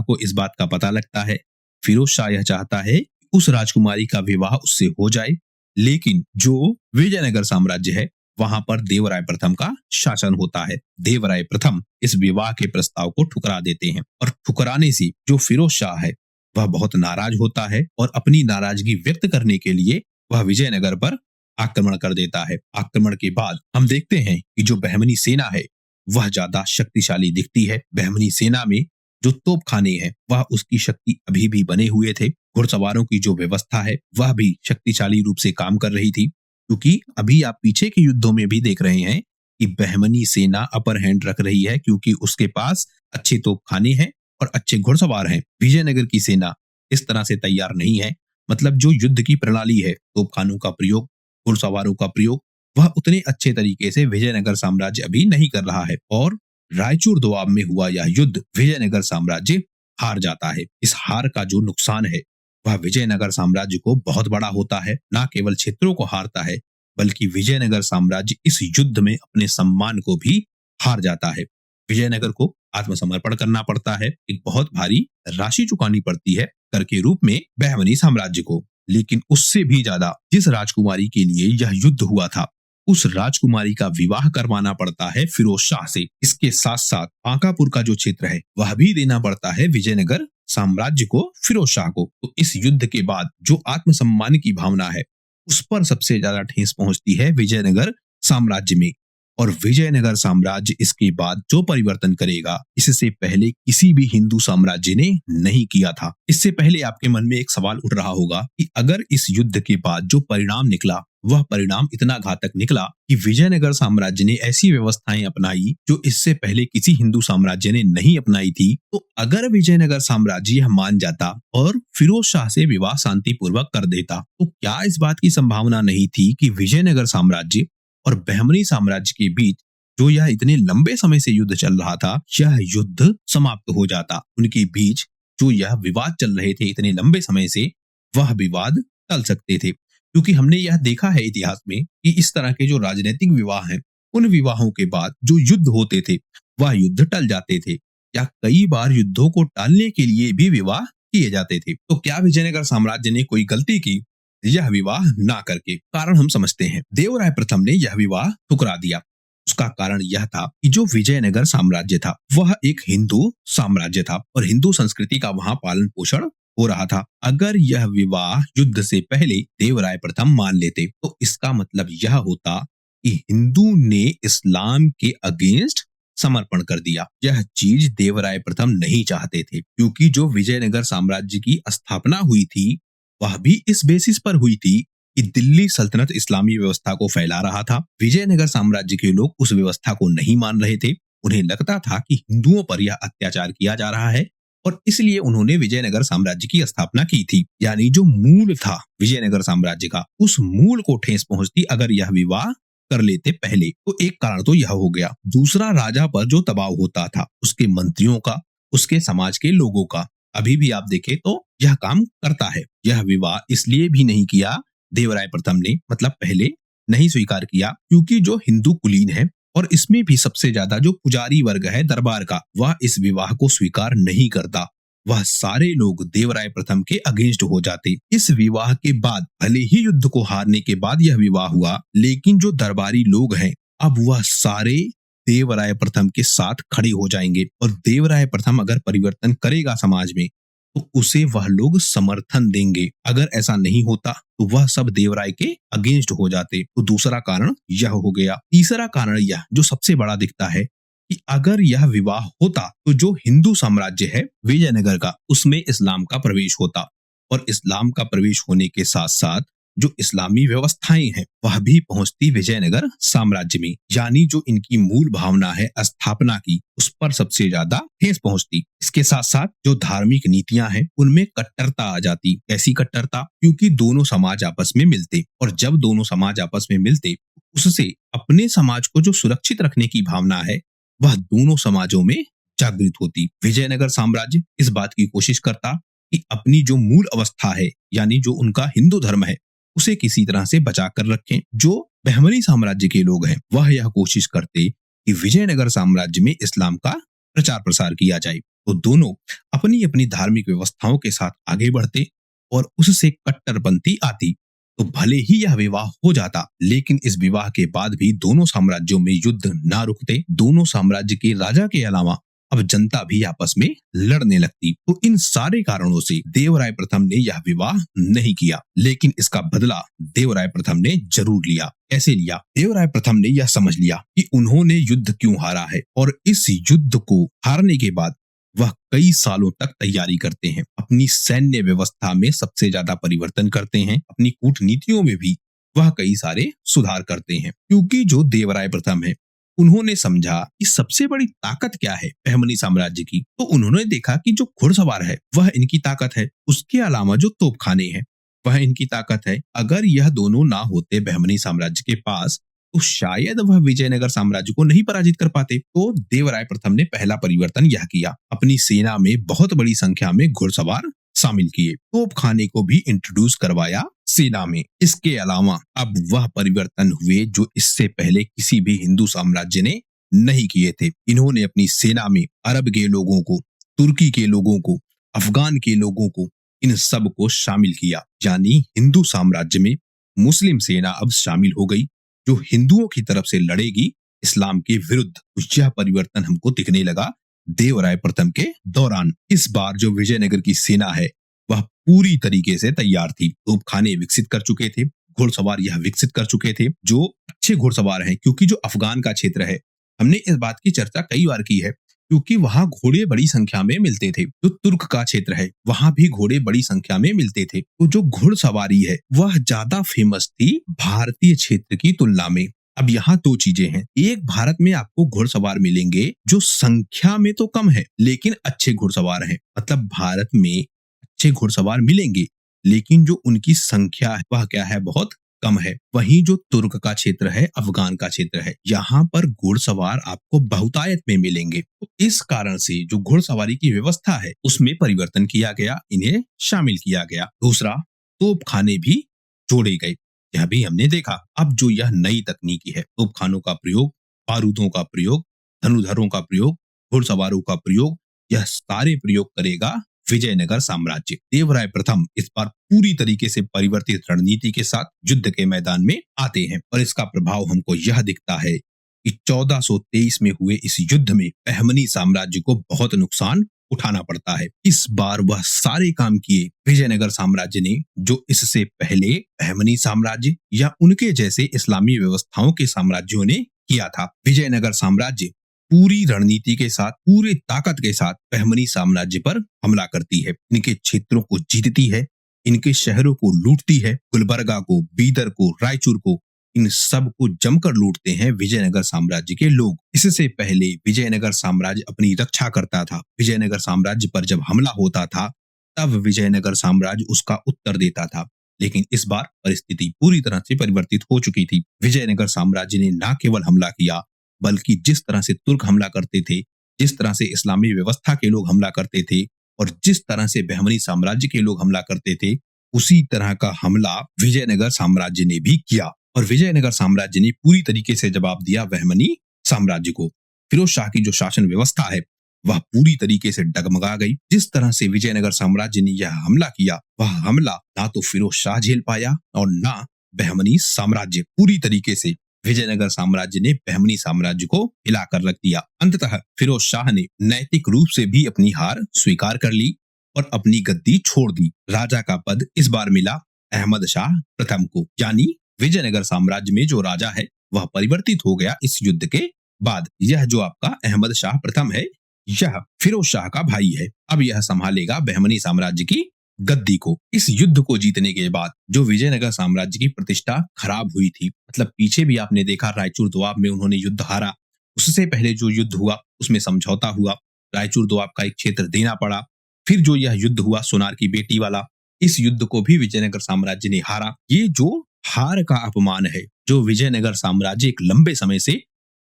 को इस बात का पता लगता है। फिरोज शाह यह चाहता है उस राजकुमारी का विवाह उससे हो जाए, लेकिन जो विजयनगर साम्राज्य है वहां पर देवराय प्रथम का शासन होता है। देवराय प्रथम इस विवाह के प्रस्ताव को ठुकरा देते हैं और ठुकराने से जो फिरोज शाह है वह बहुत नाराज होता है और अपनी नाराजगी व्यक्त करने के लिए वह विजयनगर पर आक्रमण कर देता है। आक्रमण के बाद हम देखते हैं कि जो बहमनी सेना है वह ज्यादा शक्तिशाली दिखती है। बहमनी सेना में जो तोपखाने हैं वह उसकी शक्ति अभी भी बने हुए थे। घुड़सवारों की जो व्यवस्था है वह भी शक्तिशाली रूप से काम कर रही थी, क्योंकि अभी आप पीछे के युद्धों में भी देख रहे हैं कि बहमनी सेना अपर हैंड रख रही है, क्योंकि उसके पास अच्छे तोपखाने हैं और अच्छे घुड़सवार हैं। विजयनगर की सेना इस तरह से तैयार नहीं है। मतलब जो युद्ध की प्रणाली है, तोपखानों का प्रयोग, घुड़सवारों का प्रयोग, वह उतने अच्छे तरीके से विजयनगर साम्राज्य अभी नहीं कर रहा है और रायचूर दोआब में हुआ यह युद्ध विजयनगर साम्राज्य हार जाता है। इस हार का जो नुकसान है वह विजयनगर साम्राज्य को बहुत बड़ा होता है। न केवल क्षेत्रों को हारता है बल्कि विजयनगर साम्राज्य इस युद्ध में अपने सम्मान को भी हार जाता है। विजयनगर को आत्मसमर्पण करना पड़ता है। एक बहुत भारी राशि चुकानी पड़ती है कर के रूप में बहमनी साम्राज्य को। लेकिन उससे भी ज्यादा जिस राजकुमारी के लिए यह युद्ध हुआ था उस राजकुमारी का विवाह करवाना पड़ता है फिरोज शाह से। इसके साथ साथ बांकापुर का जो क्षेत्र है वह भी देना पड़ता है विजयनगर साम्राज्य को, फिरोज शाह को। तो इस युद्ध के बाद जो आत्मसम्मान की भावना है उस पर सबसे ज्यादा ठेस पहुंचती है विजयनगर साम्राज्य में। और विजयनगर साम्राज्य इसके बाद जो परिवर्तन करेगा इससे पहले किसी भी हिंदू साम्राज्य ने नहीं किया था। इससे पहले आपके मन में एक सवाल उठ रहा होगा कि अगर इस युद्ध के बाद जो परिणाम निकला वह परिणाम इतना घातक निकला कि विजयनगर साम्राज्य ने ऐसी व्यवस्थाएं अपनाई जो इससे पहले किसी हिंदू साम्राज्य ने नहीं अपनाई थी, तो अगर विजयनगर साम्राज्य यह मान जाता और फिरोज शाह से विवाह शांतिपूर्वक कर देता, तो क्या इस बात की संभावना नहीं थी कि विजयनगर साम्राज्य और बहमनी साम्राज्य के बीच जो यह इतने लंबे समय से युद्ध चल रहा था यह युद्ध समाप्त हो जाता। उनके बीच जो यह विवाद चल रहे थे इतने लंबे समय से वह विवाद टल सकते थे। क्योंकि हमने यह देखा है इतिहास में कि इस तरह के जो राजनीतिक विवाह हैं उन विवाहों के बाद जो युद्ध होते थे वह युद्ध टल जाते थे, या कई बार युद्धों को टालने के लिए भी विवाह किए जाते थे। तो क्या विजयनगर साम्राज्य ने कोई गलती की यह विवाह ना करके? कारण हम समझते हैं। देवराय प्रथम ने यह विवाह ठुकरा दिया। उसका कारण यह था कि जो विजयनगर साम्राज्य था वह एक हिंदू साम्राज्य था और हिंदू संस्कृति का वहां पालन पोषण हो रहा था। अगर यह विवाह युद्ध से पहले देवराय प्रथम मान लेते तो इसका मतलब यह होता कि हिंदू ने इस्लाम के अगेंस्ट समर्पण कर दिया। यह चीज देवराय प्रथम नहीं चाहते थे, क्योंकि जो विजयनगर साम्राज्य की स्थापना हुई थी वह भी इस बेसिस पर हुई थी कि दिल्ली सल्तनत इस्लामी व्यवस्था को फैला रहा था। विजयनगर साम्राज्य के लोग उस व्यवस्था को नहीं मान रहे थे। उन्हें लगता था कि हिंदुओं पर यह अत्याचार किया जा रहा है और इसलिए उन्होंने विजयनगर साम्राज्य की स्थापना की थी। यानी जो मूल था विजयनगर साम्राज्य का उस मूल को ठेस पहुंचती अगर यह विवाह कर लेते पहले। तो एक कारण तो यह हो गया। दूसरा, राजा पर जो दबाव होता था उसके मंत्रियों का, उसके समाज के लोगों का, अभी भी आप देखें तो यह काम करता है। यह विवाह इसलिए भी नहीं किया देवराय प्रथम ने, मतलब पहले नहीं स्वीकार किया, क्योंकि जो हिंदू कुलीन है और इसमें भी सबसे ज्यादा जो पुजारी वर्ग है दरबार का वह इस विवाह को स्वीकार नहीं करता। वह सारे लोग देवराय प्रथम के अगेंस्ट हो जाते। इस विवाह के बाद भले ही युद्ध को हारने के बाद यह विवाह हुआ, लेकिन जो दरबारी लोग हैं अब वह सारे देवराय प्रथम के साथ खड़े हो जाएंगे और देवराय प्रथम अगर परिवर्तन करेगा समाज में तो उसे वह लोग समर्थन देंगे। अगर ऐसा नहीं होता तो वह सब देवराय के अगेंस्ट हो जाते। तो दूसरा कारण यह हो गया। तीसरा कारण यह जो सबसे बड़ा दिखता है कि अगर यह विवाह होता तो जो हिंदू साम्राज्य है विजयनगर का उसमें इस्लाम का प्रवेश होता और इस्लाम का प्रवेश होने के साथ साथ जो इस्लामी व्यवस्थाएं हैं वह भी पहुंचती विजयनगर साम्राज्य में। यानी जो इनकी मूल भावना है स्थापना की उस पर सबसे ज्यादा ठेस पहुंचती। इसके साथ साथ जो धार्मिक नीतियां हैं उनमें कट्टरता आ जाती। ऐसी कट्टरता क्योंकि दोनों समाज आपस में मिलते और जब दोनों समाज आपस में मिलते उससे अपने समाज को जो सुरक्षित रखने की भावना है वह दोनों समाजों में जागृत होती। विजयनगर साम्राज्य इस बात की कोशिश करता कि अपनी जो मूल अवस्था है, यानी जो उनका हिंदू धर्म है, उसे किसी तरह से बचा कर रखें। जो बहमनी साम्राज्य के लोग हैं, वह यह कोशिश करते कि विजयनगर साम्राज्य में इस्लाम का प्रचार प्रसार किया जाए। तो दोनों अपनी अपनी धार्मिक व्यवस्थाओं के साथ आगे बढ़ते और उससे कट्टरपंथी आती। तो भले ही यह विवाह हो जाता, लेकिन इस विवाह के बाद भी दोनों साम्राज्यों में युद्ध ना रुकते। दोनों साम्राज्य के राजा के अलावा अब जनता भी आपस में लड़ने लगती। तो इन सारे कारणों से देवराय प्रथम ने यह विवाह नहीं किया, लेकिन इसका बदला देवराय प्रथम ने जरूर लिया। कैसे लिया? देवराय प्रथम ने यह समझ लिया कि उन्होंने युद्ध क्यों हारा है, और इस युद्ध को हारने के बाद वह कई सालों तक तैयारी करते हैं। अपनी सैन्य व्यवस्था में सबसे ज्यादा परिवर्तन करते हैं। अपनी कूटनीतियों में भी वह कई सारे सुधार करते हैं, क्योंकि जो देवराय प्रथम है, उन्होंने समझा कि सबसे बड़ी ताकत क्या है बहमनी साम्राज्य की। तो उन्होंने देखा कि जो घुड़सवार है वह इनकी ताकत है, उसके अलावा जो तोपखाने हैं वह इनकी ताकत है। अगर यह दोनों ना होते बहमनी साम्राज्य के पास, तो शायद वह विजयनगर साम्राज्य को नहीं पराजित कर पाते। तो देवराय प्रथम ने पहला परिवर्तन यह किया, अपनी सेना में बहुत बड़ी संख्या में घुड़सवार शामिल किए, तोपखाने को भी इंट्रोड्यूस करवाया सेना में। इसके अलावा अब वह परिवर्तन हुए जो इससे पहले किसी भी हिंदू साम्राज्य ने नहीं किए थे। इन्होंने अपनी सेना में अरब के लोगों को, तुर्की के लोगों को, अफगान के लोगों को, इन सब को शामिल किया। यानी हिंदू साम्राज्य में मुस्लिम सेना अब शामिल हो गई, जो हिंदुओं की तरफ से लड़ेगी इस्लाम के विरुद्ध। यह परिवर्तन हमको दिखने लगा देवराय प्रथम के दौरान। इस बार जो विजयनगर की सेना है वह पूरी तरीके से तैयार थी। तोपखाने विकसित कर चुके थे, घुड़सवार यह विकसित कर चुके थे, जो अच्छे घुड़सवार हैं। क्योंकि जो अफगान का क्षेत्र है, हमने इस बात की चर्चा कई बार की है, क्योंकि वहां घोड़े बड़ी संख्या में मिलते थे। जो तुर्क का क्षेत्र है, वहां भी घोड़े बड़ी संख्या में मिलते थे। तो जो घुड़सवारी है वह ज्यादा फेमस थी भारतीय क्षेत्र की तुलना में। अब यहाँ दो चीजें हैं। एक, भारत में आपको घुड़सवार मिलेंगे जो संख्या में तो कम है लेकिन अच्छे घुड़सवार हैं। मतलब भारत में अच्छे घुड़सवार मिलेंगे, लेकिन जो उनकी संख्या है वह क्या है, बहुत कम है। वहीं जो तुर्क का क्षेत्र है, अफगान का क्षेत्र है, यहाँ पर घुड़सवार आपको बहुतायत में मिलेंगे। तो इस कारण से जो घुड़सवारी की व्यवस्था है उसमें परिवर्तन किया गया, इन्हें शामिल किया गया। दूसरा, तोपखाने भी जोड़े गए। यह भी हमने देखा। अब जो यह नई तकनीकी है, तोपखानों का प्रयोग, बारूदों का प्रयोग, धनुधरों का प्रयोग, घुड़सवारों का प्रयोग, यह सारे प्रयोग करेगा विजयनगर साम्राज्य। देवराय प्रथम इस बार पूरी तरीके से परिवर्तित रणनीति के साथ युद्ध के मैदान में आते हैं, और इसका प्रभाव हमको यह दिखता है कि 1423 में हुए इस युद्ध में बहमनी साम्राज्य को बहुत नुकसान उठाना पड़ता है। इस बार वह सारे काम किए विजयनगर साम्राज्य ने जो इससे पहले बहमनी साम्राज्य या उनके जैसे इस्लामी व्यवस्थाओं के साम्राज्यों ने किया था। विजयनगर साम्राज्य पूरी रणनीति के साथ, पूरी ताकत के साथ बहमनी साम्राज्य पर हमला करती है। इनके क्षेत्रों को जीतती है, इनके शहरों को लूटती है। गुलबर्गा को, बीदर को, रायचूर को, इन सब को जमकर लूटते हैं विजयनगर साम्राज्य के लोग। इससे पहले विजयनगर साम्राज्य अपनी रक्षा करता था। विजयनगर साम्राज्य पर जब हमला होता था तब विजयनगर साम्राज्य उसका उत्तर देता था। लेकिन इस बार परिस्थिति पूरी तरह से परिवर्तित हो चुकी थी। विजयनगर साम्राज्य ने न केवल हमला किया, बल्कि जिस तरह से तुर्क हमला करते थे, जिस तरह से इस्लामी व्यवस्था के लोग हमला करते थे, और जिस तरह से बहमनी साम्राज्य के लोग हमला करते थे, उसी तरह का हमला विजयनगर साम्राज्य ने भी किया। और विजयनगर साम्राज्य ने पूरी तरीके से जवाब दिया बहमनी साम्राज्य को। फिरोज शाह की जो शासन व्यवस्था है वह पूरी तरीके से डगमगा गई। जिस तरह से विजयनगर साम्राज्य ने यह हमला किया, वह हमला ना तो फिरोज शाह झेल पाया और ना बहमनी साम्राज्य। पूरी तरीके से विजयनगर साम्राज्य ने बहमनी साम्राज्य को हिलाकर रख दिया। अंततः फिरोज शाह ने नैतिक रूप से भी अपनी हार स्वीकार कर ली और अपनी गद्दी छोड़ दी। राजा का पद इस बार मिला अहमद शाह प्रथम को। यानी विजयनगर साम्राज्य में जो राजा है वह परिवर्तित हो गया इस युद्ध के बाद। यह जो आपका अहमद शाह प्रथम है, यह फिरोज शाह का भाई है। अब यह संभालेगा बहमनी साम्राज्य की गद्दी को। इस युद्ध को जीतने के बाद जो विजयनगर साम्राज्य की प्रतिष्ठा खराब हुई थी, मतलब पीछे भी आपने देखा रायचूर दोआब में उन्होंने युद्ध हारा, उससे पहले जो युद्ध हुआ उसमें समझौता हुआ, रायचूर दोआब का एक क्षेत्र देना पड़ा। फिर जो यह युद्ध हुआ सोनार की बेटी वाला, इस युद्ध को भी विजयनगर साम्राज्य ने हारा। ये जो हार का अपमान है जो विजयनगर साम्राज्य एक लंबे समय से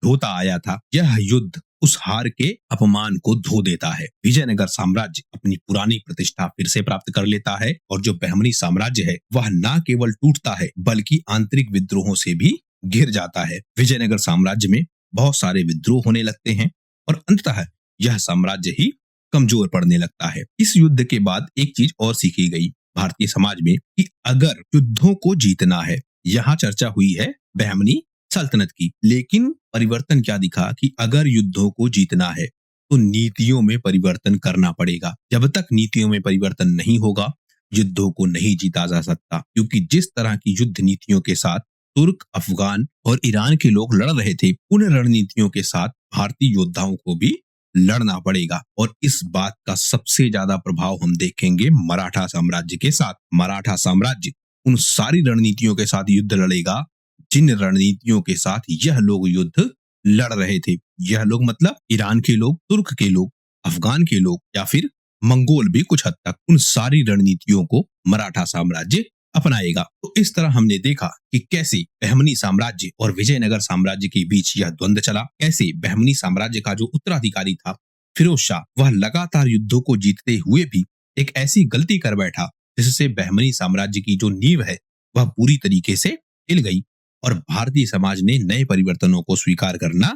ढोता आया था, यह युद्ध उस हार के अपमान को धो देता है। विजयनगर साम्राज्य अपनी पुरानी प्रतिष्ठा फिर से प्राप्त कर लेता है और जो बहमनी साम्राज्य है वह न केवल टूटता है बल्कि आंतरिक विद्रोहों से भी घिर जाता है। विजयनगर साम्राज्य में बहुत सारे विद्रोह होने लगते हैं और अंततः यह साम्राज्य ही कमजोर पड़ने लगता है। इस युद्ध के बाद एक चीज और सीखी गई भारतीय समाज में कि अगर युद्धों को जीतना है, यहाँ चर्चा हुई है बहमनी सल्तनत की, लेकिन परिवर्तन क्या दिखा कि अगर युद्धों को जीतना है तो नीतियों में परिवर्तन करना पड़ेगा। जब तक नीतियों में परिवर्तन नहीं होगा युद्धों को नहीं जीता जा सकता, क्योंकि जिस तरह की युद्ध नीतियों के साथ तुर्क, अफगान और ईरान के लोग लड़ रहे थे, उन रणनीतियों के साथ भारतीय योद्धाओं को भी लड़ना पड़ेगा। और इस बात का सबसे ज्यादा प्रभाव हम देखेंगे मराठा साम्राज्य के साथ। मराठा साम्राज्य उन सारी रणनीतियों के साथ युद्ध लड़ेगा जिन रणनीतियों के साथ यह लोग युद्ध लड़ रहे थे। यह लोग मतलब ईरान के लोग, तुर्क के लोग, अफगान के लोग या फिर मंगोल भी कुछ हद तक, उन सारी रणनीतियों को मराठा साम्राज्य अपनाएगा। तो इस तरह हमने देखा कि कैसे बहमनी साम्राज्य और विजयनगर साम्राज्य के बीच यह द्वंद्व चला। कैसे बहमनी साम्राज्य का जो उत्तराधिकारी था फिरोज शाह, वह लगातार युद्धों को जीतते हुए भी एक ऐसी गलती कर बैठा जिससे बहमनी साम्राज्य की जो नींव है वह पूरी तरीके से हिल गई और भारतीय समाज ने नए परिवर्तनों को स्वीकार करना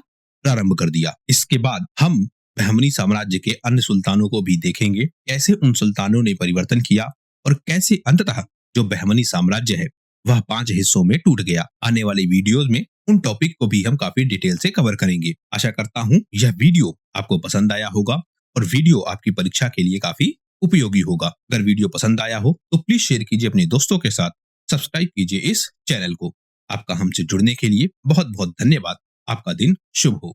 प्रारंभ कर दिया। इसके बाद हम बहमनी साम्राज्य के अन्य सुल्तानों को भी देखेंगे, कैसे उन सुल्तानों ने परिवर्तन किया और कैसे अंततः जो बहमनी साम्राज्य है वह 5 हिस्सों में टूट गया। आने वाली वीडियोस में उन टॉपिक को भी हम काफी डिटेल से कवर करेंगे। आशा करता हूँ यह वीडियो आपको पसंद आया होगा और वीडियो आपकी परीक्षा के लिए काफी उपयोगी होगा। अगर वीडियो पसंद आया हो तो प्लीज शेयर कीजिए अपने दोस्तों के साथ, सब्सक्राइब कीजिए इस चैनल को। आपका हमसे जुड़ने के लिए बहुत बहुत धन्यवाद। आपका दिन शुभ हो।